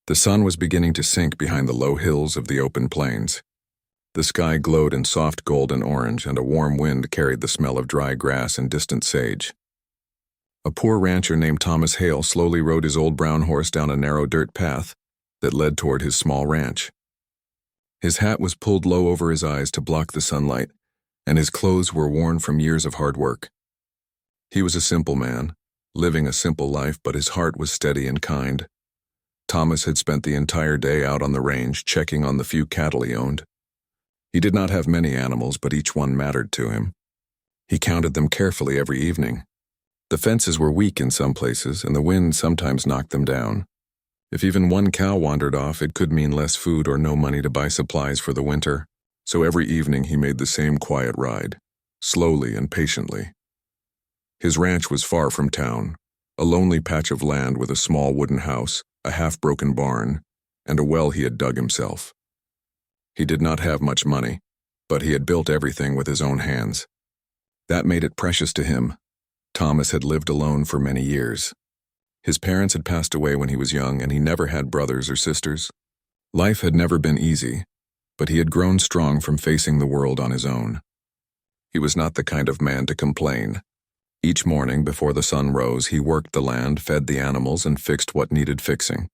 The sun was beginning to sink behind the low hills of the open plains. The sky glowed in soft golden orange, and a warm wind carried the smell of dry grass and distant sage. A poor rancher named Thomas Hale slowly rode his old brown horse down a narrow dirt path that led toward his small ranch. His hat was pulled low over his eyes to block the sunlight, and his clothes were worn from years of hard work. He was a simple man, living a simple life, but his heart was steady and kind. Thomas had spent the entire day out on the range checking on the few cattle he owned. He did not have many animals, but each one mattered to him. He counted them carefully every evening. The fences were weak in some places, and the wind sometimes knocked them down. If even one cow wandered off, it could mean less food or no money to buy supplies for the winter. So every evening he made the same quiet ride, slowly and patiently. His ranch was far from town, a lonely patch of land with a small wooden house, a half-broken barn, and a well he had dug himself. He did not have much money, but he had built everything with his own hands. That made it precious to him. Thomas had lived alone for many years. His parents had passed away when he was young, and he never had brothers or sisters. Life had never been easy, but he had grown strong from facing the world on his own. He was not the kind of man to complain. Each morning before the sun rose, he worked the land, fed the animals, and fixed what needed fixing.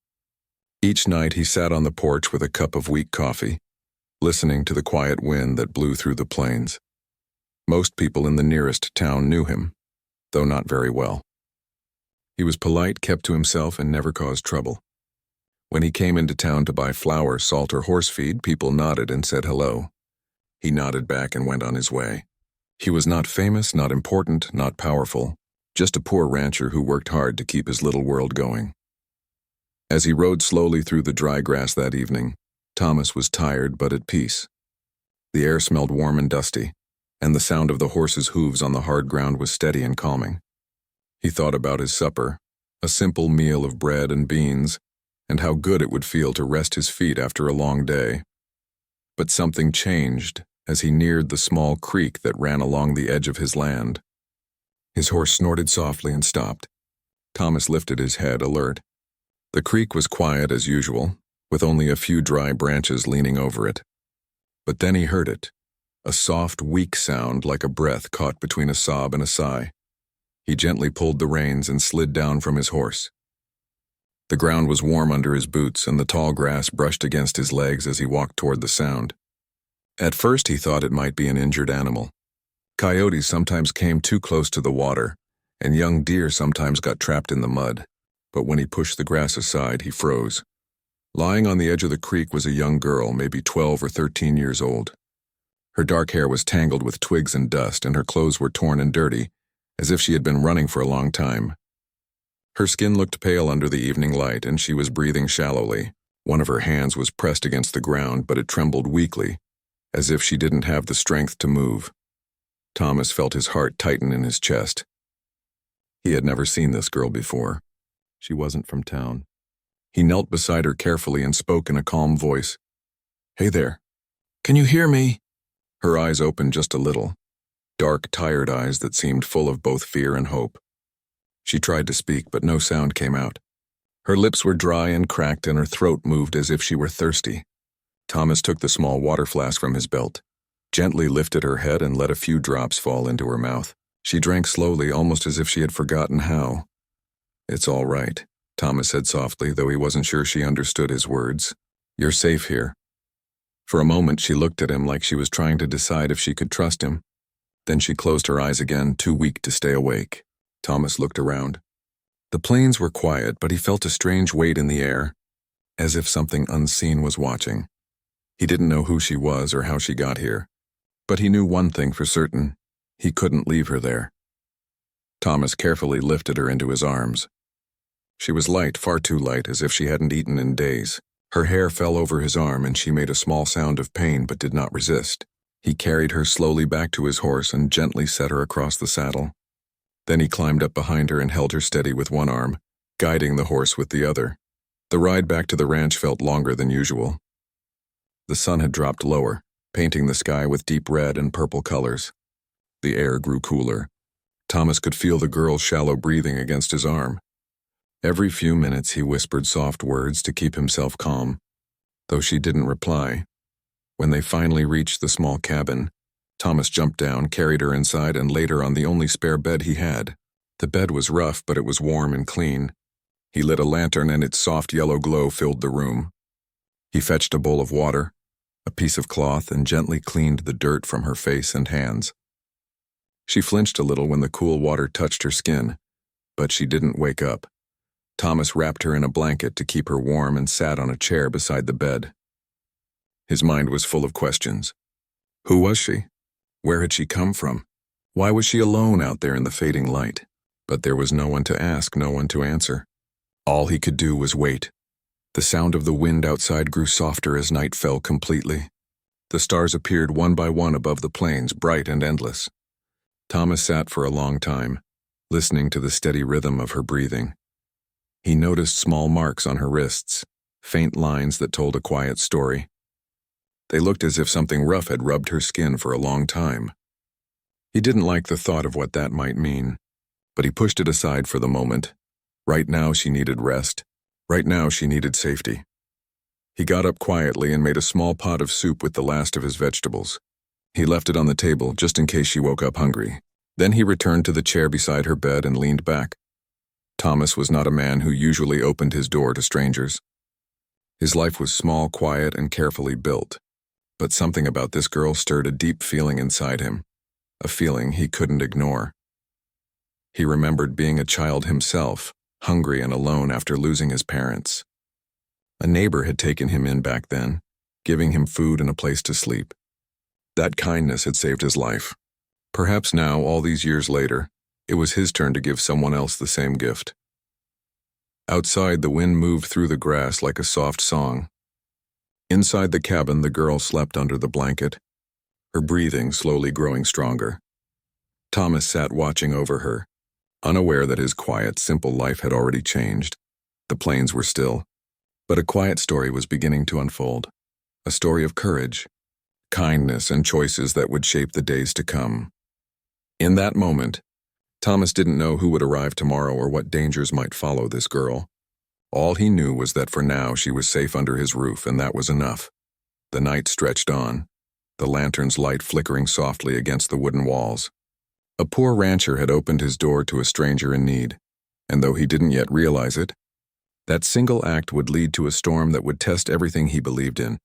Each night he sat on the porch with a cup of weak coffee, listening to the quiet wind that blew through the plains. Most people in the nearest town knew him, though not very well. He was polite, kept to himself, and never caused trouble. When he came into town to buy flour, salt, or horse feed, people nodded and said hello. He nodded back and went on his way. He was not famous, not important, not powerful, just a poor rancher who worked hard to keep his little world going. As he rode slowly through the dry grass that evening, Thomas was tired but at peace. The air smelled warm and dusty, and the sound of the horse's hooves on the hard ground was steady and calming. He thought about his supper, a simple meal of bread and beans, and how good it would feel to rest his feet after a long day. But something changed as he neared the small creek that ran along the edge of his land. His horse snorted softly and stopped. Thomas lifted his head, alert. The creek was quiet as usual, with only a few dry branches leaning over it. But then he heard it, a soft, weak sound like a breath caught between a sob and a sigh. He gently pulled the reins and slid down from his horse. The ground was warm under his boots, and the tall grass brushed against his legs as he walked toward the sound. At first he thought it might be an injured animal. Coyotes sometimes came too close to the water, and young deer sometimes got trapped in the mud. But when he pushed the grass aside, he froze. Lying on the edge of the creek was a young girl, maybe 12 or 13 years old. Her dark hair was tangled with twigs and dust, and her clothes were torn and dirty, as if she had been running for a long time. Her skin looked pale under the evening light, and she was breathing shallowly. One of her hands was pressed against the ground, but it trembled weakly, as if she didn't have the strength to move. Thomas felt his heart tighten in his chest. He had never seen this girl before. She wasn't from town. He knelt beside her carefully and spoke in a calm voice. "Hey there. Can you hear me?" Her eyes opened just a little, dark, tired eyes that seemed full of both fear and hope. She tried to speak, but no sound came out. Her lips were dry and cracked, and her throat moved as if she were thirsty. Thomas took the small water flask from his belt, gently lifted her head, and let a few drops fall into her mouth. She drank slowly, almost as if she had forgotten how. "It's all right," Thomas said softly, though he wasn't sure she understood his words. "You're safe here." For a moment she looked at him like she was trying to decide if she could trust him. Then she closed her eyes again, too weak to stay awake. Thomas looked around. The plains were quiet, but he felt a strange weight in the air, as if something unseen was watching. He didn't know who she was or how she got here, but he knew one thing for certain: he couldn't leave her there. Thomas carefully lifted her into his arms. She was light, far too light, as if she hadn't eaten in days. Her hair fell over his arm, and she made a small sound of pain but did not resist. He carried her slowly back to his horse and gently set her across the saddle. Then he climbed up behind her and held her steady with one arm, guiding the horse with the other. The ride back to the ranch felt longer than usual. The sun had dropped lower, painting the sky with deep red and purple colors. The air grew cooler. Thomas could feel the girl's shallow breathing against his arm. Every few minutes he whispered soft words to keep himself calm, though she didn't reply. When they finally reached the small cabin, Thomas jumped down, carried her inside, and laid her on the only spare bed he had. The bed was rough, but it was warm and clean. He lit a lantern and its soft yellow glow filled the room. He fetched a bowl of water, a piece of cloth, and gently cleaned the dirt from her face and hands. She flinched a little when the cool water touched her skin, but she didn't wake up. Thomas wrapped her in a blanket to keep her warm and sat on a chair beside the bed. His mind was full of questions. Who was she? Where had she come from? Why was she alone out there in the fading light? But there was no one to ask, no one to answer. All he could do was wait. The sound of the wind outside grew softer as night fell completely. The stars appeared one by one above the plains, bright and endless. Thomas sat for a long time, listening to the steady rhythm of her breathing. He noticed small marks on her wrists, faint lines that told a quiet story. They looked as if something rough had rubbed her skin for a long time. He didn't like the thought of what that might mean, but he pushed it aside for the moment. Right now she needed rest. Right now she needed safety. He got up quietly and made a small pot of soup with the last of his vegetables. He left it on the table just in case she woke up hungry. Then he returned to the chair beside her bed and leaned back. Thomas was not a man who usually opened his door to strangers. His life was small, quiet, and carefully built. But something about this girl stirred a deep feeling inside him, a feeling he couldn't ignore. He remembered being a child himself, hungry and alone after losing his parents. A neighbor had taken him in back then, giving him food and a place to sleep. That kindness had saved his life. Perhaps now, all these years later, it was his turn to give someone else the same gift. Outside, the wind moved through the grass like a soft song. Inside the cabin, the girl slept under the blanket, her breathing slowly growing stronger. Thomas sat watching over her, unaware that his quiet, simple life had already changed. The plains were still, but a quiet story was beginning to unfold, a story of courage, kindness, and choices that would shape the days to come. In that moment, Thomas didn't know who would arrive tomorrow or what dangers might follow this girl. All he knew was that for now she was safe under his roof, and that was enough. The night stretched on, the lantern's light flickering softly against the wooden walls. A poor rancher had opened his door to a stranger in need, and though he didn't yet realize it, that single act would lead to a storm that would test everything he believed in.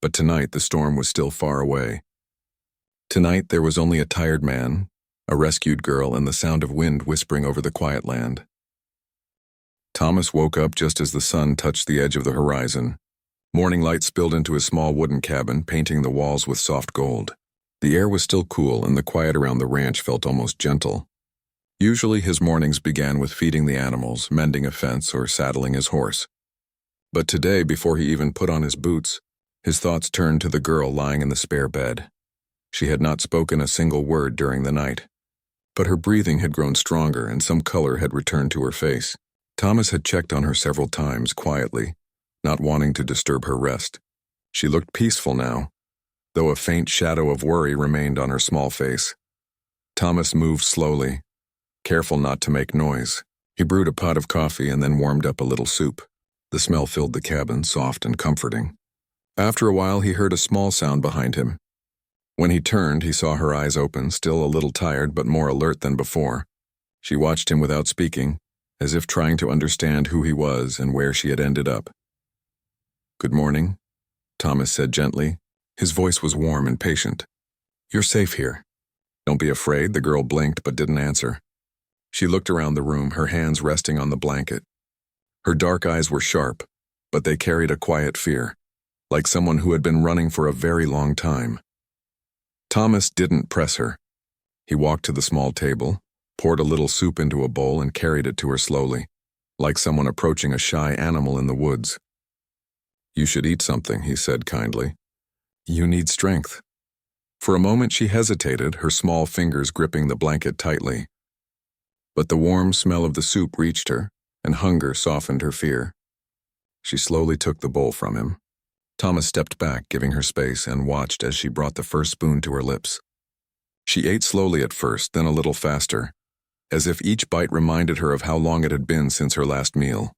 But tonight the storm was still far away. Tonight there was only a tired man, a rescued girl, and the sound of wind whispering over the quiet land. Thomas woke up just as the sun touched the edge of the horizon. Morning light spilled into his small wooden cabin, painting the walls with soft gold. The air was still cool, and the quiet around the ranch felt almost gentle. Usually his mornings began with feeding the animals, mending a fence, or saddling his horse. But today, before he even put on his boots, his thoughts turned to the girl lying in the spare bed. She had not spoken a single word during the night, but her breathing had grown stronger and some color had returned to her face. Thomas had checked on her several times, quietly, not wanting to disturb her rest. She looked peaceful now, though a faint shadow of worry remained on her small face. Thomas moved slowly, careful not to make noise. He brewed a pot of coffee and then warmed up a little soup. The smell filled the cabin, soft and comforting. After a while, he heard a small sound behind him. When he turned, he saw her eyes open, still a little tired but more alert than before. She watched him without speaking, as if trying to understand who he was and where she had ended up. "Good morning," Thomas said gently. His voice was warm and patient. "You're safe here. Don't be afraid." The girl blinked but didn't answer. She looked around the room, her hands resting on the blanket. Her dark eyes were sharp, but they carried a quiet fear, like someone who had been running for a very long time. Thomas didn't press her. He walked to the small table, poured a little soup into a bowl, and carried it to her slowly, like someone approaching a shy animal in the woods. "You should eat something," he said kindly. "You need strength." For a moment she hesitated, her small fingers gripping the blanket tightly. But the warm smell of the soup reached her, and hunger softened her fear. She slowly took the bowl from him. Thomas stepped back, giving her space, and watched as she brought the first spoon to her lips. She ate slowly at first, then a little faster, as if each bite reminded her of how long it had been since her last meal.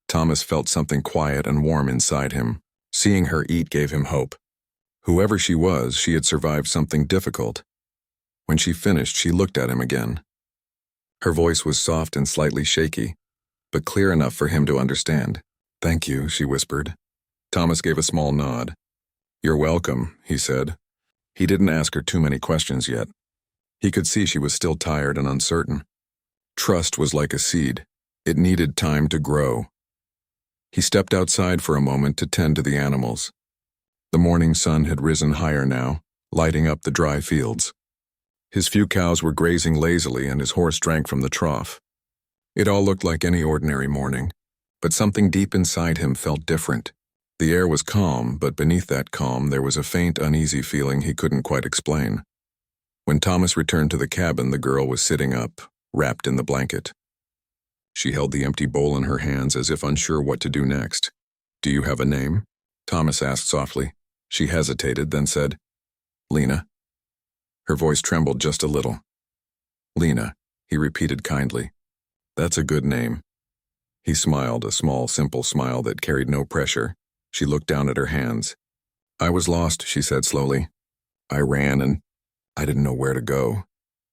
Thomas felt something quiet and warm inside him. Seeing her eat gave him hope. Whoever she was, she had survived something difficult. When she finished, she looked at him again. Her voice was soft and slightly shaky, but clear enough for him to understand. "Thank you," she whispered. Thomas gave a small nod. "You're welcome," he said. He didn't ask her too many questions yet. He could see she was still tired and uncertain. Trust was like a seed. It needed time to grow. He stepped outside for a moment to tend to the animals. The morning sun had risen higher now, lighting up the dry fields. His few cows were grazing lazily and his horse drank from the trough. It all looked like any ordinary morning, but something deep inside him felt different. The air was calm, but beneath that calm there was a faint, uneasy feeling he couldn't quite explain. When Thomas returned to the cabin, the girl was sitting up, wrapped in the blanket. She held the empty bowl in her hands as if unsure what to do next. "Do you have a name?" Thomas asked softly. She hesitated, then said, "Lena." Her voice trembled just a little. "Lena," he repeated kindly. "That's a good name." He smiled, a small, simple smile that carried no pressure. She looked down at her hands. "I was lost," she said slowly. "I ran and I didn't know where to go."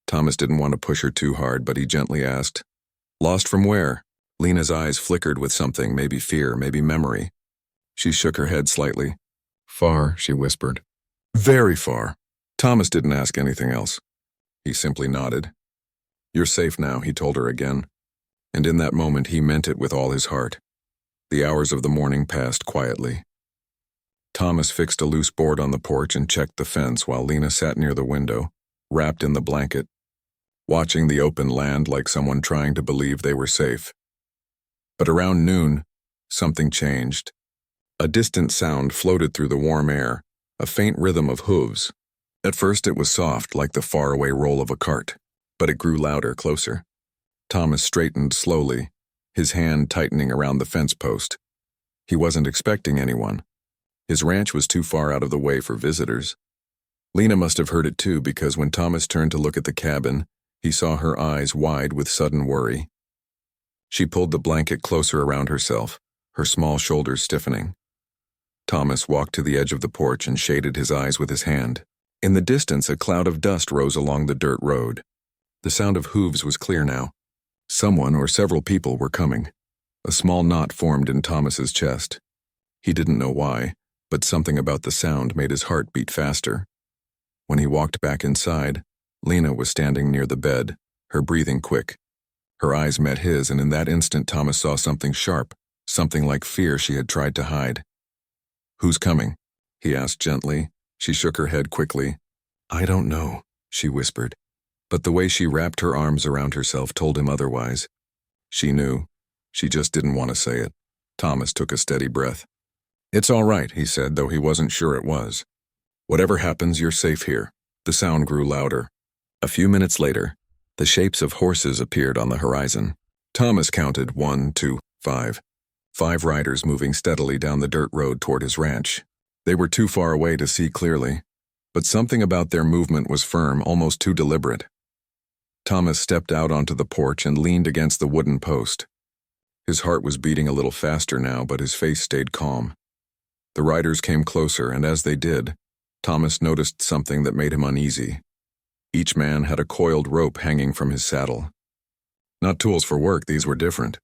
Thomas didn't want to push her too hard, but he gently asked, "Lost from where?" Lena's eyes flickered with something, maybe fear, maybe memory. She shook her head slightly. "Far," she whispered. "Very far." Thomas didn't ask anything else. He simply nodded. "You're safe now," he told her again. And in that moment he meant it with all his heart. The hours of the morning passed quietly. Thomas fixed a loose board on the porch and checked the fence while Lena sat near the window, wrapped in the blanket, watching the open land like someone trying to believe they were safe. But around noon, something changed. A distant sound floated through the warm air, a faint rhythm of hooves. At first it was soft, like the faraway roll of a cart, but it grew louder, closer. Thomas straightened slowly, his hand tightening around the fence post. He wasn't expecting anyone. His ranch was too far out of the way for visitors. Lena must have heard it too, because when Thomas turned to look at the cabin, he saw her eyes wide with sudden worry. She pulled the blanket closer around herself, her small shoulders stiffening. Thomas walked to the edge of the porch and shaded his eyes with his hand. In the distance, a cloud of dust rose along the dirt road. The sound of hooves was clear now. Someone or several people were coming. A small knot formed in Thomas's chest. He didn't know why, but something about the sound made his heart beat faster. When he walked back inside, Lena was standing near the bed, her breathing quick. Her eyes met his, and in that instant Thomas saw something sharp, something like fear she had tried to hide. "Who's coming?" he asked gently. She shook her head quickly. "I don't know," she whispered. But the way she wrapped her arms around herself told him otherwise. She knew. She just didn't want to say it. Thomas took a steady breath. "It's all right," he said, though he wasn't sure it was. "Whatever happens, you're safe here." The sound grew louder. A few minutes later, the shapes of horses appeared on the horizon. Thomas counted 1, 2, 5. 5 riders moving steadily down the dirt road toward his ranch. They were too far away to see clearly, but something about their movement was firm, almost too deliberate. Thomas stepped out onto the porch and leaned against the wooden post. His heart was beating a little faster now, but his face stayed calm. The riders came closer, and as they did, Thomas noticed something that made him uneasy. Each man had a coiled rope hanging from his saddle. Not tools for work, these were different.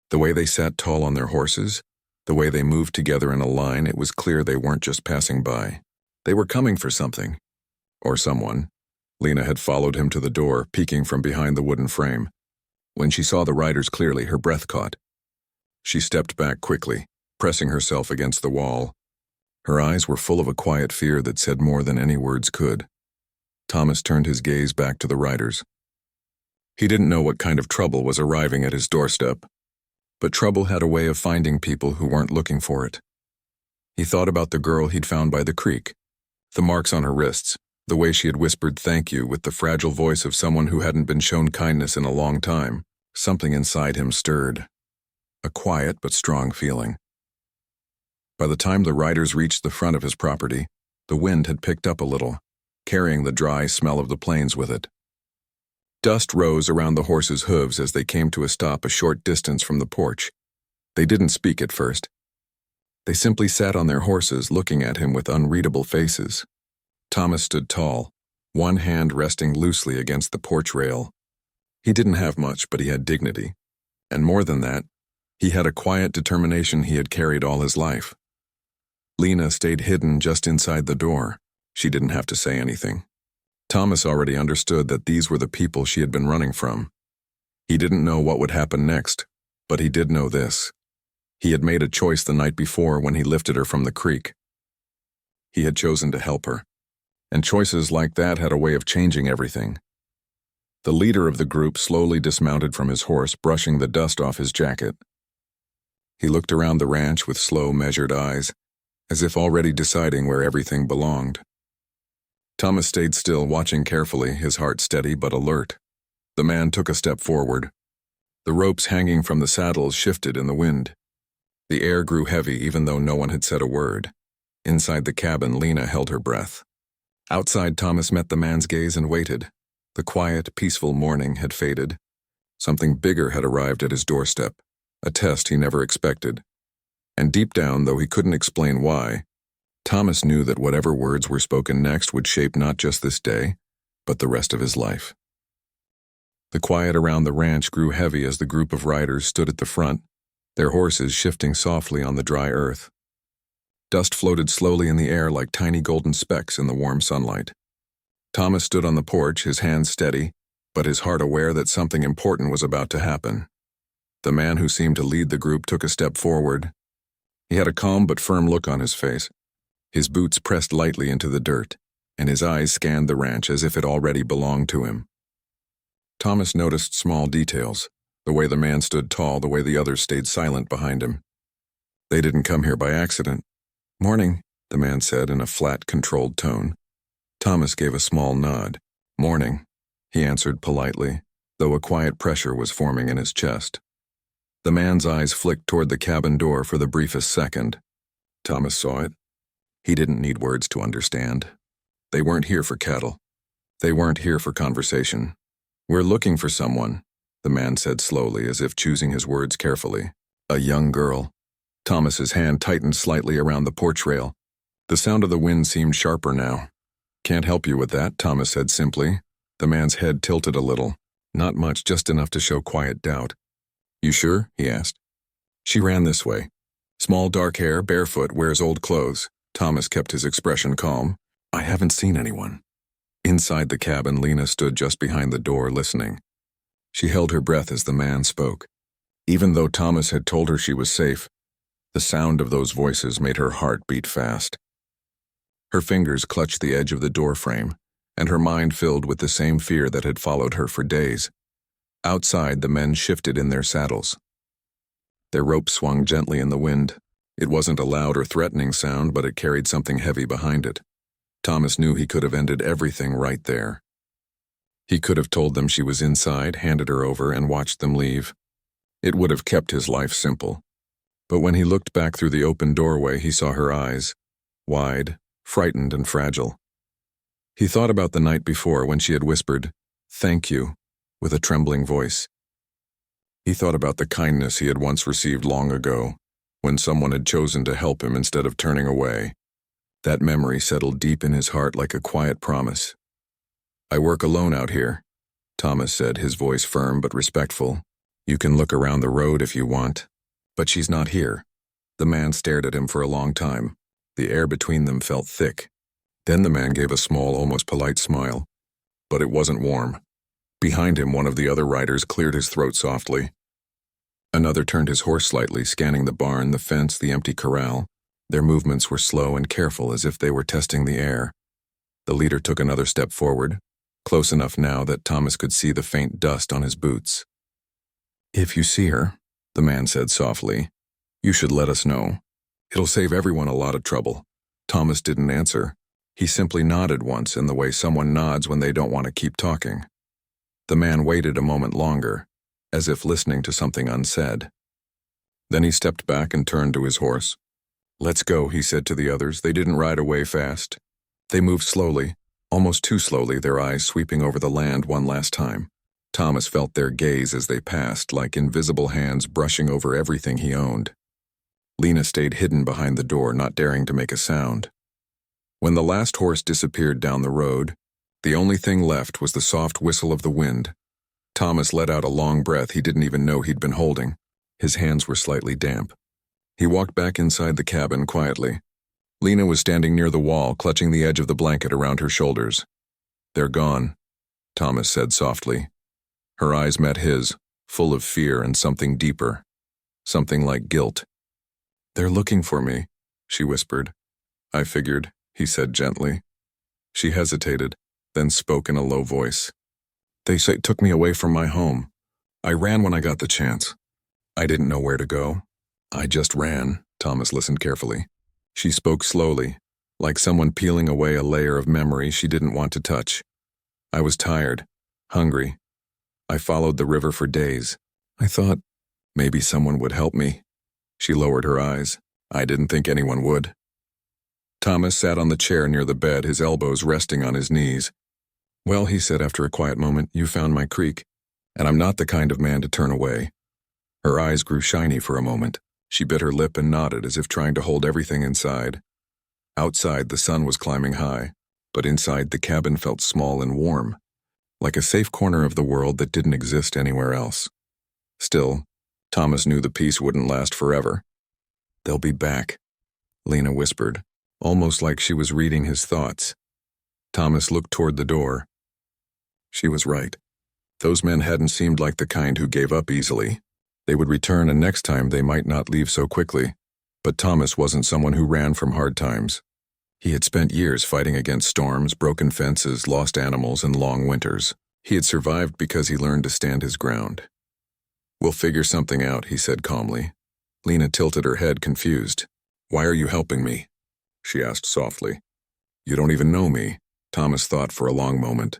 The way they sat tall on their horses, the way they moved together in a line, it was clear they weren't just passing by. They were coming for something. Or someone. Lena had followed him to the door, peeking from behind the wooden frame. When she saw the riders clearly, her breath caught. She stepped back quickly, pressing herself against the wall. Her eyes were full of a quiet fear that said more than any words could. Thomas turned his gaze back to the riders. He didn't know what kind of trouble was arriving at his doorstep, but trouble had a way of finding people who weren't looking for it. He thought about the girl he'd found by the creek, the marks on her wrists, the way she had whispered thank you with the fragile voice of someone who hadn't been shown kindness in a long time. Something inside him stirred. A quiet but strong feeling. By the time the riders reached the front of his property, the wind had picked up a little, carrying the dry smell of the plains with it. Dust rose around the horses' hooves as they came to a stop a short distance from the porch. They didn't speak at first. They simply sat on their horses, looking at him with unreadable faces. Thomas stood tall, one hand resting loosely against the porch rail. He didn't have much, but he had dignity. And more than that, he had a quiet determination he had carried all his life. Lena stayed hidden just inside the door. She didn't have to say anything. Thomas already understood that these were the people she had been running from. He didn't know what would happen next, but he did know this. He had made a choice the night before when he lifted her from the creek. He had chosen to help her, and choices like that had a way of changing everything. The leader of the group slowly dismounted from his horse, brushing the dust off his jacket. He looked around the ranch with slow, measured eyes, as if already deciding where everything belonged. Thomas stayed still, watching carefully, his heart steady but alert. The man took a step forward. The ropes hanging from the saddles shifted in the wind. The air grew heavy even though no one had said a word. Inside the cabin, Lena held her breath. Outside, Thomas met the man's gaze and waited. The quiet, peaceful morning had faded. Something bigger had arrived at his doorstep, a test he never expected. And deep down, though he couldn't explain why, Thomas knew that whatever words were spoken next would shape not just this day, but the rest of his life. The quiet around the ranch grew heavy as the group of riders stood at the front, their horses shifting softly on the dry earth. Dust floated slowly in the air like tiny golden specks in the warm sunlight. Thomas stood on the porch, his hands steady, but his heart aware that something important was about to happen. The man who seemed to lead the group took a step forward. He had a calm but firm look on his face. His boots pressed lightly into the dirt, and his eyes scanned the ranch as if it already belonged to him. Thomas noticed small details, the way the man stood tall, the way the others stayed silent behind him. They didn't come here by accident. "Morning," the man said in a flat, controlled tone. Thomas gave a small nod. "Morning," he answered politely, though a quiet pressure was forming in his chest. The man's eyes flicked toward the cabin door for the briefest second. Thomas saw it. He didn't need words to understand. They weren't here for cattle. They weren't here for conversation. "We're looking for someone," the man said slowly, as if choosing his words carefully. "A young girl." Thomas's hand tightened slightly around the porch rail. The sound of the wind seemed sharper now. "Can't help you with that," Thomas said simply. The man's head tilted a little. Not much, just enough to show quiet doubt. "You sure?" he asked. "She ran this way. Small dark hair, barefoot, wears old clothes." Thomas kept his expression calm. "I haven't seen anyone." Inside the cabin, Lena stood just behind the door, listening. She held her breath as the man spoke. Even though Thomas had told her she was safe, the sound of those voices made her heart beat fast. Her fingers clutched the edge of the door frame, and her mind filled with the same fear that had followed her for days. Outside, the men shifted in their saddles. Their ropes swung gently in the wind. It wasn't a loud or threatening sound, but it carried something heavy behind it. Thomas knew he could have ended everything right there. He could have told them she was inside, handed her over, and watched them leave. It would have kept his life simple. But when he looked back through the open doorway, he saw her eyes, wide, frightened and fragile. He thought about the night before when she had whispered, "Thank you," with a trembling voice. He thought about the kindness he had once received long ago, when someone had chosen to help him instead of turning away. That memory settled deep in his heart like a quiet promise. "I work alone out here," Thomas said, his voice firm but respectful. "You can look around the road if you want." "But she's not here." The man stared at him for a long time. The air between them felt thick. Then the man gave a small, almost polite smile. But it wasn't warm. Behind him, one of the other riders cleared his throat softly. Another turned his horse slightly, scanning the barn, the fence, the empty corral. Their movements were slow and careful, as if they were testing the air. The leader took another step forward, close enough now that Thomas could see the faint dust on his boots. "If you see her," the man said softly, "you should let us know. It'll save everyone a lot of trouble." Thomas didn't answer. He simply nodded once, in the way someone nods when they don't want to keep talking. The man waited a moment longer, as if listening to something unsaid. Then he stepped back and turned to his horse. "Let's go," he said to the others. They didn't ride away fast. They moved slowly, almost too slowly, their eyes sweeping over the land one last time. Thomas felt their gaze as they passed, like invisible hands brushing over everything he owned. Lena stayed hidden behind the door, not daring to make a sound. When the last horse disappeared down the road, the only thing left was the soft whistle of the wind. Thomas let out a long breath he didn't even know he'd been holding. His hands were slightly damp. He walked back inside the cabin quietly. Lena was standing near the wall, clutching the edge of the blanket around her shoulders. "They're gone," Thomas said softly. Her eyes met his, full of fear and something deeper, something like guilt. "They're looking for me," she whispered. "I figured," he said gently. She hesitated, then spoke in a low voice. "They took me away from my home. I ran when I got the chance. I didn't know where to go. I just ran." Thomas listened carefully. She spoke slowly, like someone peeling away a layer of memory she didn't want to touch. "I was tired, hungry. I followed the river for days. I thought maybe someone would help me." She lowered her eyes. "I didn't think anyone would." Thomas sat on the chair near the bed, his elbows resting on his knees. "Well," he said after a quiet moment, "you found my creek, and I'm not the kind of man to turn away." Her eyes grew shiny for a moment. She bit her lip and nodded as if trying to hold everything inside. Outside, the sun was climbing high, but inside the cabin felt small and warm, like a safe corner of the world that didn't exist anywhere else. Still, Thomas knew the peace wouldn't last forever. "They'll be back," Lena whispered, almost like she was reading his thoughts. Thomas looked toward the door. She was right. Those men hadn't seemed like the kind who gave up easily. They would return, and next time they might not leave so quickly. But Thomas wasn't someone who ran from hard times. He had spent years fighting against storms, broken fences, lost animals, and long winters. He had survived because he learned to stand his ground. "We'll figure something out," he said calmly. Lena tilted her head, confused. "Why are you helping me?" she asked softly. "You don't even know me." Thomas thought for a long moment.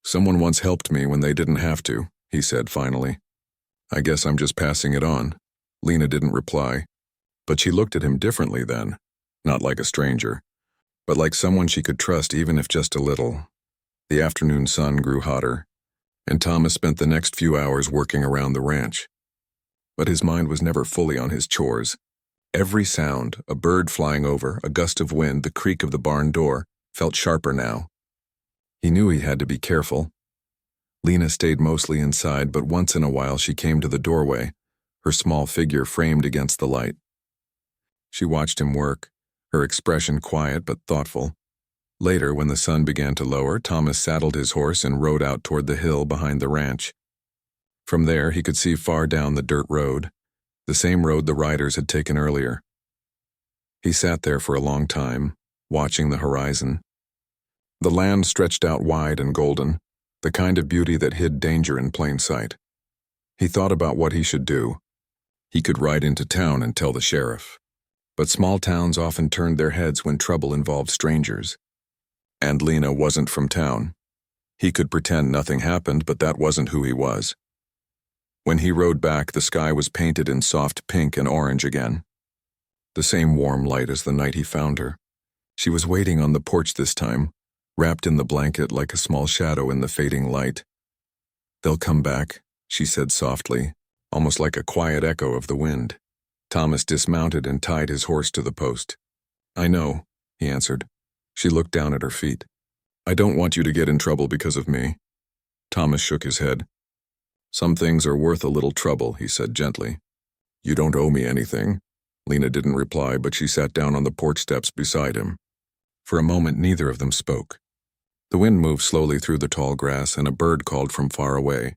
"Someone once helped me when they didn't have to," he said finally. "I guess I'm just passing it on." Lena didn't reply, but she looked at him differently then, not like a stranger, but like someone she could trust even if just a little. The afternoon sun grew hotter, and Thomas spent the next few hours working around the ranch. But his mind was never fully on his chores. Every sound, a bird flying over, a gust of wind, the creak of the barn door, felt sharper now. He knew he had to be careful. Lena stayed mostly inside, but once in a while she came to the doorway, her small figure framed against the light. She watched him work, her expression quiet but thoughtful. Later, when the sun began to lower, Thomas saddled his horse and rode out toward the hill behind the ranch. From there, he could see far down the dirt road, the same road the riders had taken earlier. He sat there for a long time, watching the horizon. The land stretched out wide and golden, the kind of beauty that hid danger in plain sight. He thought about what he should do. He could ride into town and tell the sheriff. But small towns often turned their heads when trouble involved strangers. And Lena wasn't from town. He could pretend nothing happened, but that wasn't who he was. When he rode back, the sky was painted in soft pink and orange again. The same warm light as the night he found her. She was waiting on the porch this time, wrapped in the blanket like a small shadow in the fading light. "They'll come back," she said softly, almost like a quiet echo of the wind. Thomas dismounted and tied his horse to the post. "I know," he answered. She looked down at her feet. "I don't want you to get in trouble because of me." Thomas shook his head. "Some things are worth a little trouble," he said gently. "You don't owe me anything." Lena didn't reply, but she sat down on the porch steps beside him. For a moment, neither of them spoke. The wind moved slowly through the tall grass, and a bird called from far away.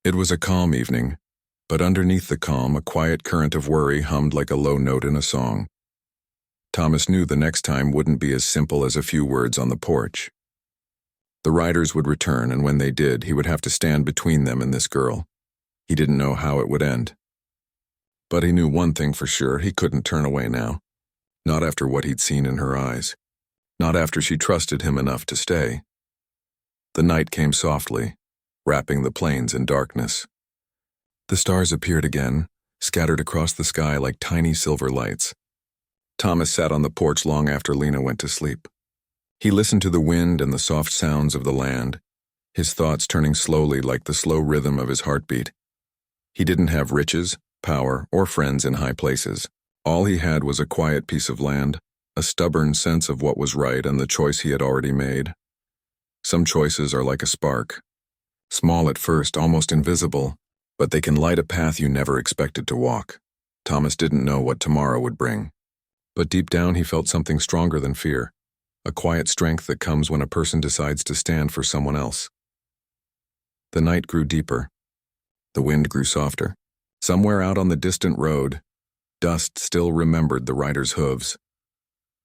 It was a calm evening, but underneath the calm, a quiet current of worry hummed like a low note in a song. Thomas knew the next time wouldn't be as simple as a few words on the porch. The riders would return, and when they did, he would have to stand between them and this girl. He didn't know how it would end. But he knew one thing for sure: he couldn't turn away now. Not after what he'd seen in her eyes. Not after she trusted him enough to stay. The night came softly, wrapping the plains in darkness. The stars appeared again, scattered across the sky like tiny silver lights. Thomas sat on the porch long after Lena went to sleep. He listened to the wind and the soft sounds of the land, his thoughts turning slowly like the slow rhythm of his heartbeat. He didn't have riches, power, or friends in high places. All he had was a quiet piece of land, a stubborn sense of what was right and the choice he had already made. Some choices are like a spark. Small at first, almost invisible, but they can light a path you never expected to walk. Thomas didn't know what tomorrow would bring. But deep down he felt something stronger than fear, a quiet strength that comes when a person decides to stand for someone else. The night grew deeper. The wind grew softer. Somewhere out on the distant road, dust still remembered the rider's hooves.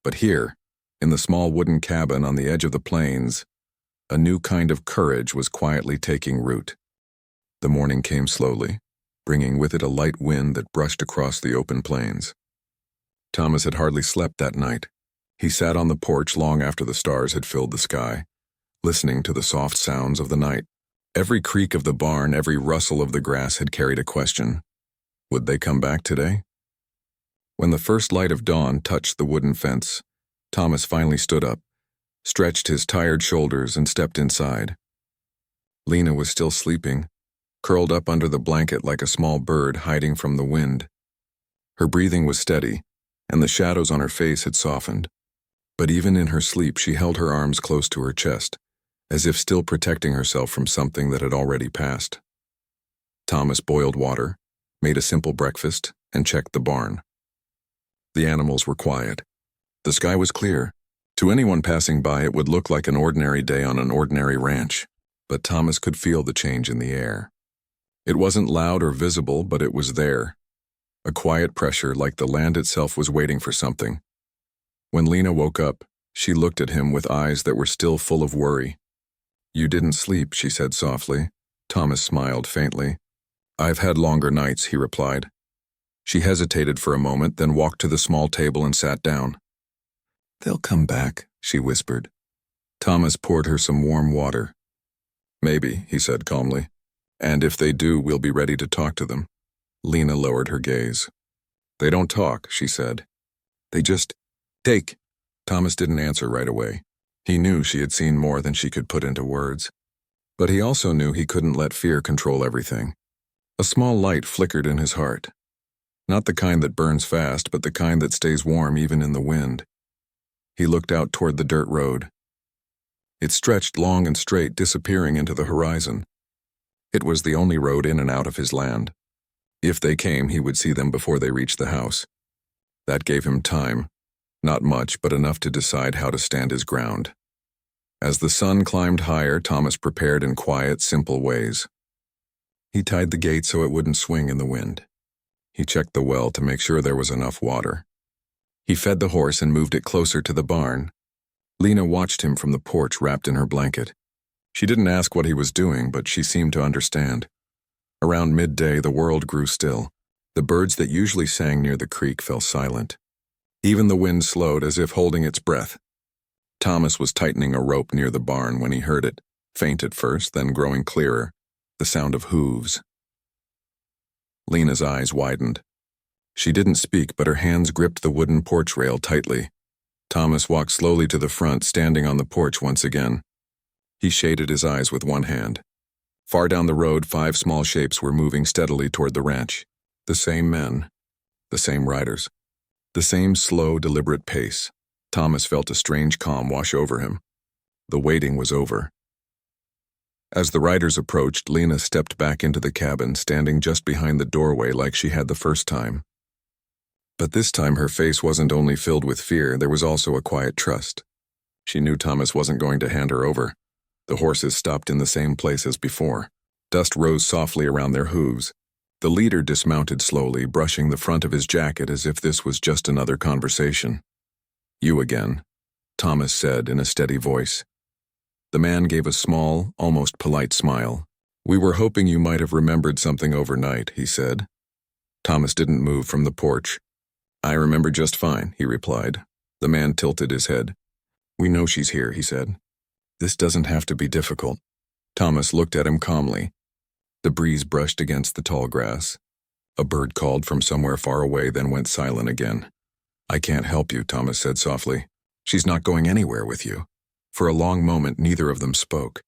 But here, in the small wooden cabin on the edge of the plains, a new kind of courage was quietly taking root. The morning came slowly, bringing with it a light wind that brushed across the open plains. Thomas had hardly slept that night. He sat on the porch long after the stars had filled the sky, listening to the soft sounds of the night. Every creak of the barn, every rustle of the grass had carried a question. Would they come back today? When the first light of dawn touched the wooden fence, Thomas finally stood up, stretched his tired shoulders, and stepped inside. Lena was still sleeping, curled up under the blanket like a small bird hiding from the wind. Her breathing was steady, and the shadows on her face had softened. But even in her sleep, she held her arms close to her chest, as if still protecting herself from something that had already passed. Thomas boiled water, made a simple breakfast, and checked the barn. The animals were quiet. The sky was clear. To anyone passing by, it would look like an ordinary day on an ordinary ranch, but Thomas could feel the change in the air. It wasn't loud or visible, but it was there. A quiet pressure, like the land itself was waiting for something. When Lena woke up, she looked at him with eyes that were still full of worry. "You didn't sleep," she said softly. Thomas smiled faintly. "I've had longer nights," he replied. She hesitated for a moment, then walked to the small table and sat down. "They'll come back," she whispered. Thomas poured her some warm water. "Maybe," he said calmly. "And if they do, we'll be ready to talk to them." Lena lowered her gaze. "They don't talk," she said. "They just take." Thomas didn't answer right away. He knew she had seen more than she could put into words. But he also knew he couldn't let fear control everything. A small light flickered in his heart. Not the kind that burns fast, but the kind that stays warm even in the wind. He looked out toward the dirt road. It stretched long and straight, disappearing into the horizon. It was the only road in and out of his land. If they came, he would see them before they reached the house. That gave him time. Not much, but enough to decide how to stand his ground. As the sun climbed higher, Thomas prepared in quiet, simple ways. He tied the gate so it wouldn't swing in the wind. He checked the well to make sure there was enough water. He fed the horse and moved it closer to the barn. Lena watched him from the porch, wrapped in her blanket. She didn't ask what he was doing, but she seemed to understand. Around midday, the world grew still. The birds that usually sang near the creek fell silent. Even the wind slowed, as if holding its breath. Thomas was tightening a rope near the barn when he heard it, faint at first, then growing clearer, the sound of hooves. Lena's eyes widened. She didn't speak, but her hands gripped the wooden porch rail tightly. Thomas walked slowly to the front, standing on the porch once again. He shaded his eyes with one hand. Far down the road, 5 small shapes were moving steadily toward the ranch. The same men, the same riders. The same slow, deliberate pace. Thomas felt a strange calm wash over him. The waiting was over. As the riders approached, Lena stepped back into the cabin, standing just behind the doorway like she had the first time. But this time her face wasn't only filled with fear, there was also a quiet trust. She knew Thomas wasn't going to hand her over. The horses stopped in the same place as before. Dust rose softly around their hooves. The leader dismounted slowly, brushing the front of his jacket as if this was just another conversation. "You again," Thomas said in a steady voice. The man gave a small, almost polite smile. "We were hoping you might have remembered something overnight," he said. Thomas didn't move from the porch. "I remember just fine," he replied. The man tilted his head. "We know she's here," he said. "This doesn't have to be difficult." Thomas looked at him calmly. The breeze brushed against the tall grass. A bird called from somewhere far away, then went silent again. "I can't help you," Thomas said softly. "She's not going anywhere with you." For a long moment, neither of them spoke.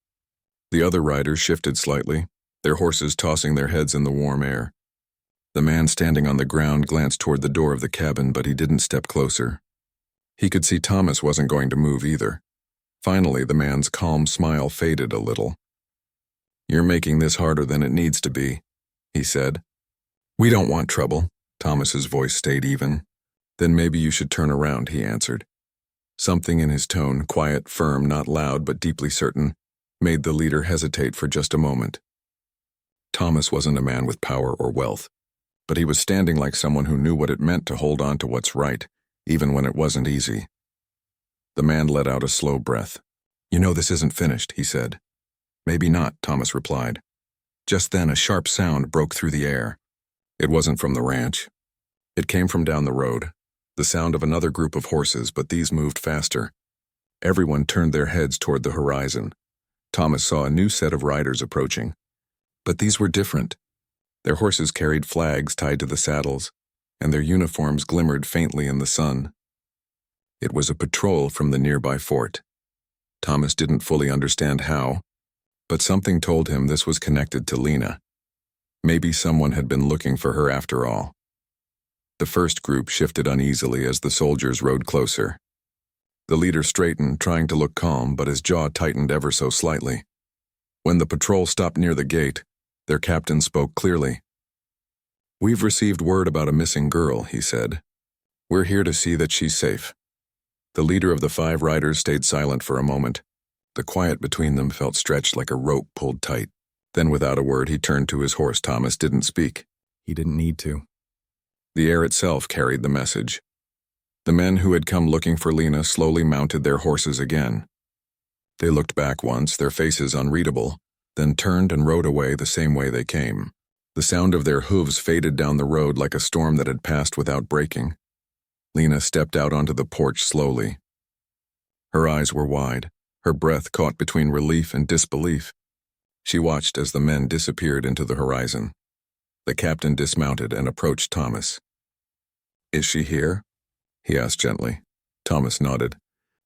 The other riders shifted slightly, their horses tossing their heads in the warm air. The man standing on the ground glanced toward the door of the cabin, but he didn't step closer. He could see Thomas wasn't going to move either. Finally, the man's calm smile faded a little. "You're making this harder than it needs to be," he said. "We don't want trouble." Thomas's voice stayed even. "Then maybe you should turn around," he answered. Something in his tone, quiet, firm, not loud but deeply certain, made the leader hesitate for just a moment. Thomas wasn't a man with power or wealth, but he was standing like someone who knew what it meant to hold on to what's right, even when it wasn't easy. The man let out a slow breath. "You know this isn't finished," he said. "Maybe not," Thomas replied. Just then a sharp sound broke through the air. It wasn't from the ranch. It came from down the road, the sound of another group of horses, but these moved faster. Everyone turned their heads toward the horizon. Thomas saw a new set of riders approaching. But these were different. Their horses carried flags tied to the saddles, and their uniforms glimmered faintly in the sun. It was a patrol from the nearby fort. Thomas didn't fully understand how, but something told him this was connected to Lena. Maybe someone had been looking for her after all. The first group shifted uneasily as the soldiers rode closer. The leader straightened, trying to look calm, but his jaw tightened ever so slightly. When the patrol stopped near the gate, their captain spoke clearly. "We've received word about a missing girl," he said. "We're here to see that she's safe." The leader of the 5 riders stayed silent for a moment. The quiet between them felt stretched like a rope pulled tight. Then without a word he turned to his horse. Thomas didn't speak. He didn't need to. The air itself carried the message. The men who had come looking for Lena slowly mounted their horses again. They looked back once, their faces unreadable, then turned and rode away the same way they came. The sound of their hooves faded down the road like a storm that had passed without breaking. Lena stepped out onto the porch slowly. Her eyes were wide, her breath caught between relief and disbelief. She watched as the men disappeared into the horizon. The captain dismounted and approached Thomas. "Is she here?" he asked gently. Thomas nodded.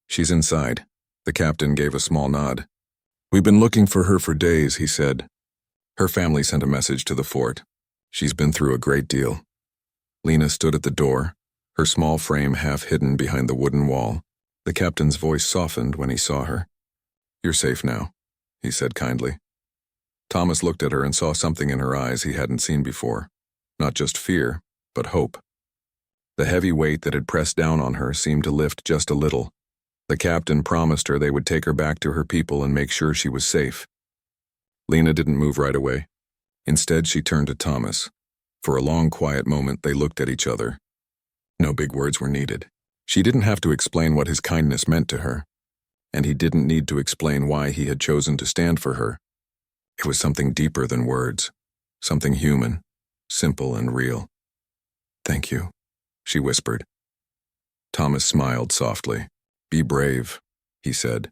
"She's inside." The captain gave a small nod. "We've been looking for her for days," he said. "Her family sent a message to the fort. She's been through a great deal." Lena stood at the door, her small frame half hidden behind the wooden wall. The captain's voice softened when he saw her. "You're safe now," he said kindly. Thomas looked at her and saw something in her eyes he hadn't seen before. Not just fear, but hope. The heavy weight that had pressed down on her seemed to lift just a little. The captain promised her they would take her back to her people and make sure she was safe. Lena didn't move right away. Instead, she turned to Thomas. For a long, quiet moment, they looked at each other. No big words were needed. She didn't have to explain what his kindness meant to her, and he didn't need to explain why he had chosen to stand for her. It was something deeper than words, something human, simple and real. "Thank you," she whispered. Thomas smiled softly. "Be brave," he said.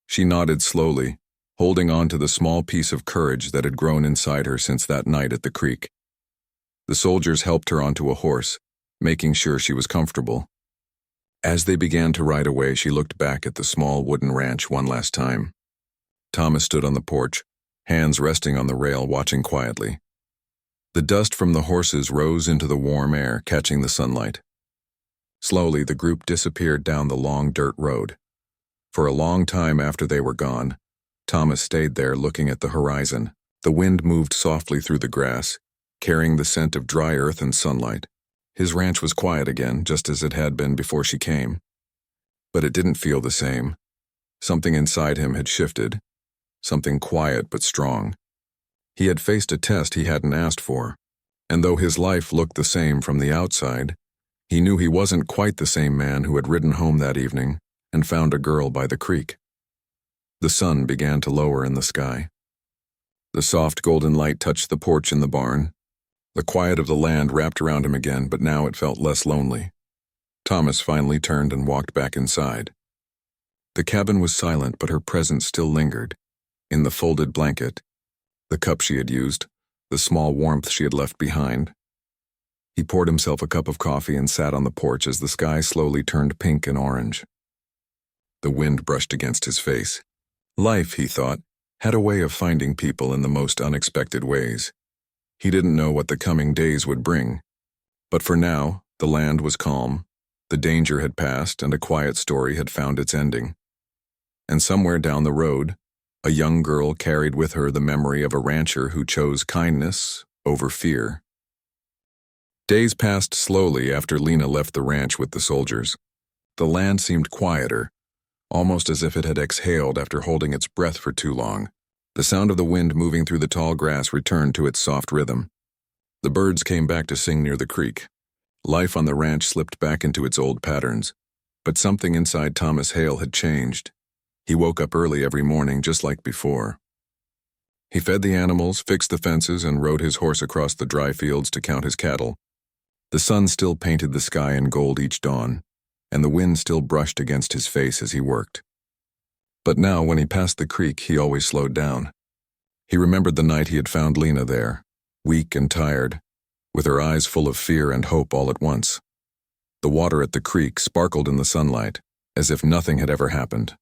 She nodded slowly, holding on to the small piece of courage that had grown inside her since that night at the creek. The soldiers helped her onto a horse, making sure she was comfortable. As they began to ride away, she looked back at the small wooden ranch one last time. Thomas stood on the porch, hands resting on the rail, watching quietly. The dust from the horses rose into the warm air, catching the sunlight. Slowly, the group disappeared down the long dirt road. For a long time after they were gone, Thomas stayed there looking at the horizon. The wind moved softly through the grass, carrying the scent of dry earth and sunlight. His ranch was quiet again, just as it had been before she came. But it didn't feel the same. Something inside him had shifted. Something quiet but strong. He had faced a test he hadn't asked for, and though his life looked the same from the outside, he knew he wasn't quite the same man who had ridden home that evening and found a girl by the creek. The sun began to lower in the sky. The soft golden light touched the porch in the barn. The quiet of the land wrapped around him again, but now it felt less lonely. Thomas finally turned and walked back inside. The cabin was silent, but her presence still lingered. In the folded blanket, the cup she had used, the small warmth she had left behind. He poured himself a cup of coffee and sat on the porch as the sky slowly turned pink and orange. The wind brushed against his face. Life, he thought, had a way of finding people in the most unexpected ways. He didn't know what the coming days would bring, but for now, the land was calm, the danger had passed, and a quiet story had found its ending. And somewhere down the road, a young girl carried with her the memory of a rancher who chose kindness over fear. Days passed slowly after Lena left the ranch with the soldiers. The land seemed quieter, almost as if it had exhaled after holding its breath for too long. The sound of the wind moving through the tall grass returned to its soft rhythm. The birds came back to sing near the creek. Life on the ranch slipped back into its old patterns, but something inside Thomas Hale had changed. He woke up early every morning just like before. He fed the animals, fixed the fences, and rode his horse across the dry fields to count his cattle. The sun still painted the sky in gold each dawn, and the wind still brushed against his face as he worked. But now, when he passed the creek, he always slowed down. He remembered the night he had found Lena there, weak and tired, with her eyes full of fear and hope all at once. The water at the creek sparkled in the sunlight, as if nothing had ever happened.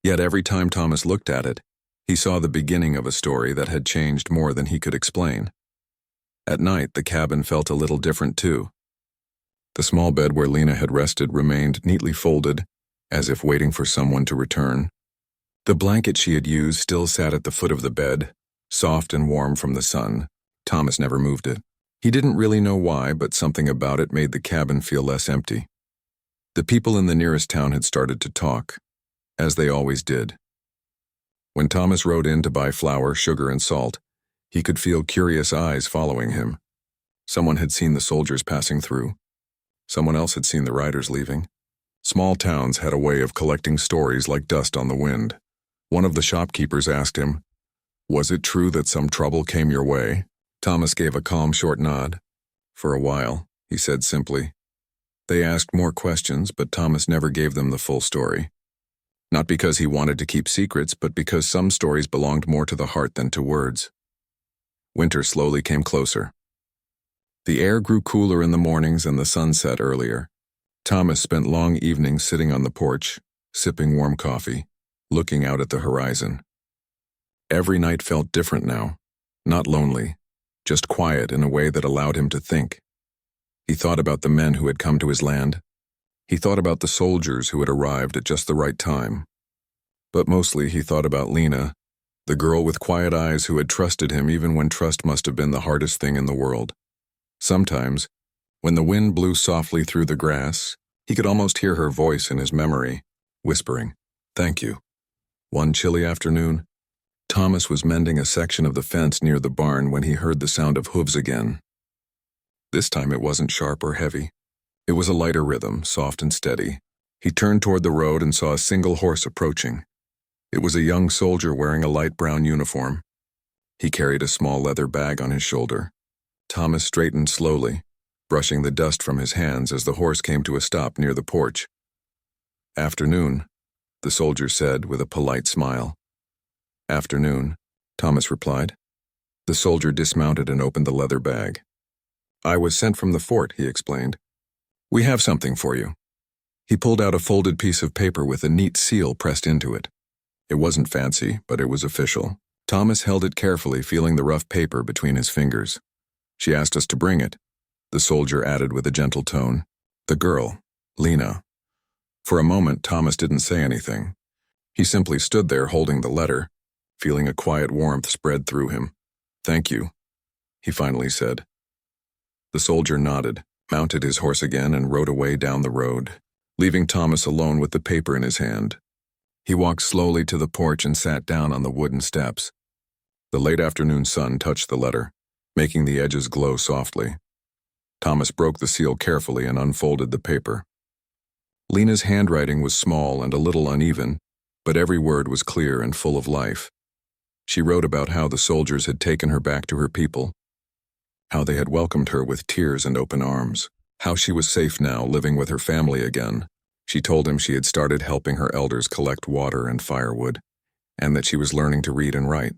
Yet every time Thomas looked at it, he saw the beginning of a story that had changed more than he could explain. At night, the cabin felt a little different too. The small bed where Lena had rested remained neatly folded, as if waiting for someone to return. The blanket she had used still sat at the foot of the bed, soft and warm from the sun. Thomas never moved it. He didn't really know why, but something about it made the cabin feel less empty. The people in the nearest town had started to talk, as they always did. When Thomas rode in to buy flour, sugar, and salt, he could feel curious eyes following him. Someone had seen the soldiers passing through. Someone else had seen the riders leaving. Small towns had a way of collecting stories like dust on the wind. One of the shopkeepers asked him, "Was it true that some trouble came your way?" Thomas gave a calm, short nod. "For a while," he said simply. They asked more questions, but Thomas never gave them the full story. Not because he wanted to keep secrets, but because some stories belonged more to the heart than to words. Winter slowly came closer. The air grew cooler in the mornings and the sun set earlier. Thomas spent long evenings sitting on the porch, sipping warm coffee, looking out at the horizon. Every night felt different now, not lonely, just quiet in a way that allowed him to think. He thought about the men who had come to his land. He thought about the soldiers who had arrived at just the right time. But mostly he thought about Lena, the girl with quiet eyes who had trusted him even when trust must have been the hardest thing in the world. Sometimes, when the wind blew softly through the grass, he could almost hear her voice in his memory, whispering, "Thank you." One chilly afternoon, Thomas was mending a section of the fence near the barn when he heard the sound of hooves again. This time it wasn't sharp or heavy. It was a lighter rhythm, soft and steady. He turned toward the road and saw a single horse approaching. It was a young soldier wearing a light brown uniform. He carried a small leather bag on his shoulder. Thomas straightened slowly, brushing the dust from his hands as the horse came to a stop near the porch. "Afternoon," the soldier said with a polite smile. "Afternoon," Thomas replied. The soldier dismounted and opened the leather bag. "I was sent from the fort," he explained. "We have something for you." He pulled out a folded piece of paper with a neat seal pressed into it. It wasn't fancy, but it was official. Thomas held it carefully, feeling the rough paper between his fingers. "She asked us to bring it," the soldier added with a gentle tone. "The girl, Lena." For a moment, Thomas didn't say anything. He simply stood there holding the letter, feeling a quiet warmth spread through him. "Thank you," he finally said. The soldier nodded, mounted his horse again, and rode away down the road, leaving Thomas alone with the paper in his hand. He walked slowly to the porch and sat down on the wooden steps. The late afternoon sun touched the letter, making the edges glow softly. Thomas broke the seal carefully and unfolded the paper. Lena's handwriting was small and a little uneven, but every word was clear and full of life. She wrote about how the soldiers had taken her back to her people, how they had welcomed her with tears and open arms, how she was safe now living with her family again. She told him she had started helping her elders collect water and firewood, and that she was learning to read and write.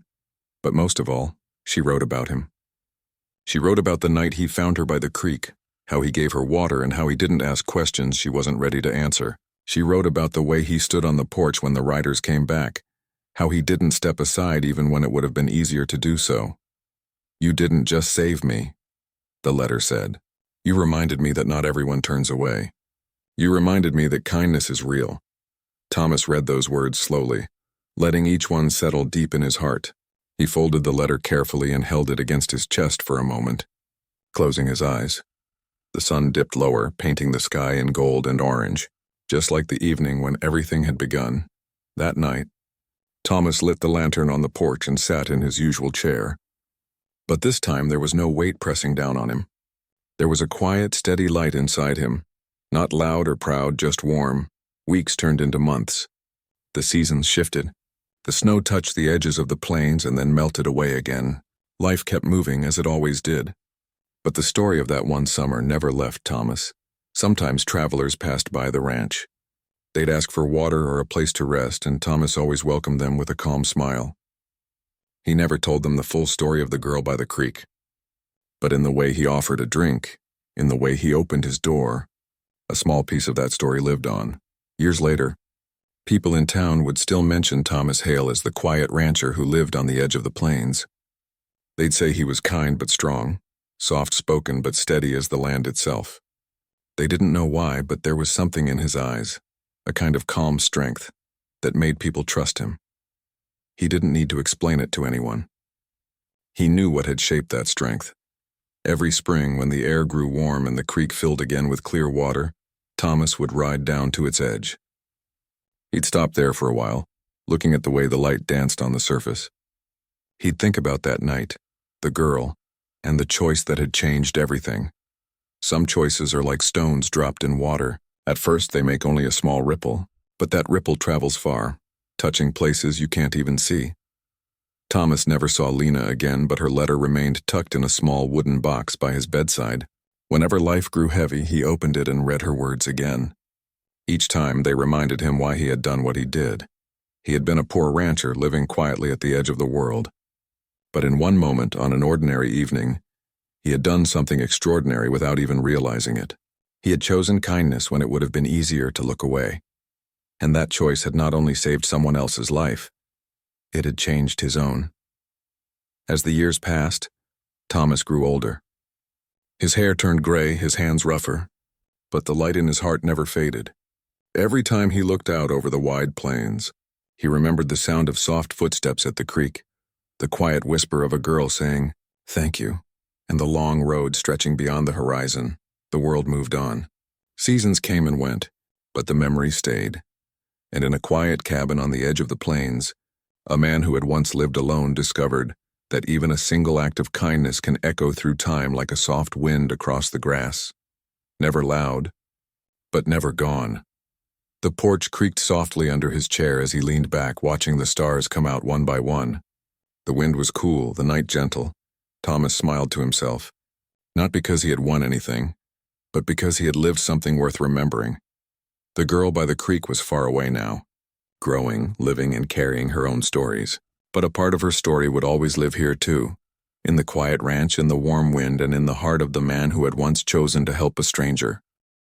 But most of all, she wrote about him. She wrote about the night he found her by the creek, how he gave her water and how he didn't ask questions she wasn't ready to answer. She wrote about the way he stood on the porch when the riders came back, how he didn't step aside even when it would have been easier to do so. "You didn't just save me," the letter said. "You reminded me that not everyone turns away. You reminded me that kindness is real." Thomas read those words slowly, letting each one settle deep in his heart. He folded the letter carefully and held it against his chest for a moment, closing his eyes. The sun dipped lower, painting the sky in gold and orange, just like the evening when everything had begun. That night, Thomas lit the lantern on the porch and sat in his usual chair. But this time there was no weight pressing down on him. There was a quiet, steady light inside him, not loud or proud, just warm. Weeks turned into months. The seasons shifted. The snow touched the edges of the plains and then melted away again. Life kept moving as it always did. But the story of that one summer never left Thomas. Sometimes travelers passed by the ranch. They'd ask for water or a place to rest, and Thomas always welcomed them with a calm smile. He never told them the full story of the girl by the creek. But in the way he offered a drink, in the way he opened his door, a small piece of that story lived on. Years later, people in town would still mention Thomas Hale as the quiet rancher who lived on the edge of the plains. They'd say he was kind but strong, soft-spoken but steady as the land itself. They didn't know why, but there was something in his eyes, a kind of calm strength, that made people trust him. He didn't need to explain it to anyone. He knew what had shaped that strength. Every spring, when the air grew warm and the creek filled again with clear water, Thomas would ride down to its edge. He'd stop there for a while, looking at the way the light danced on the surface. He'd think about that night, the girl, and the choice that had changed everything. Some choices are like stones dropped in water. At first they make only a small ripple, but that ripple travels far, touching places you can't even see. Thomas never saw Lena again, but her letter remained tucked in a small wooden box by his bedside. Whenever life grew heavy, he opened it and read her words again. Each time they reminded him why he had done what he did. He had been a poor rancher living quietly at the edge of the world. But in one moment, on an ordinary evening, he had done something extraordinary without even realizing it. He had chosen kindness when it would have been easier to look away. And that choice had not only saved someone else's life, it had changed his own. As the years passed, Thomas grew older. His hair turned gray, his hands rougher, but the light in his heart never faded. Every time he looked out over the wide plains, he remembered the sound of soft footsteps at the creek, the quiet whisper of a girl saying, "Thank you," and the long road stretching beyond the horizon. The world moved on. Seasons came and went, but the memory stayed. And in a quiet cabin on the edge of the plains, a man who had once lived alone discovered that even a single act of kindness can echo through time like a soft wind across the grass. Never loud, but never gone. The porch creaked softly under his chair as he leaned back, watching the stars come out one by one. The wind was cool, the night gentle. Thomas smiled to himself, not because he had won anything, but because he had lived something worth remembering. The girl by the creek was far away now, growing, living, and carrying her own stories. But a part of her story would always live here too, in the quiet ranch, in the warm wind, and in the heart of the man who had once chosen to help a stranger.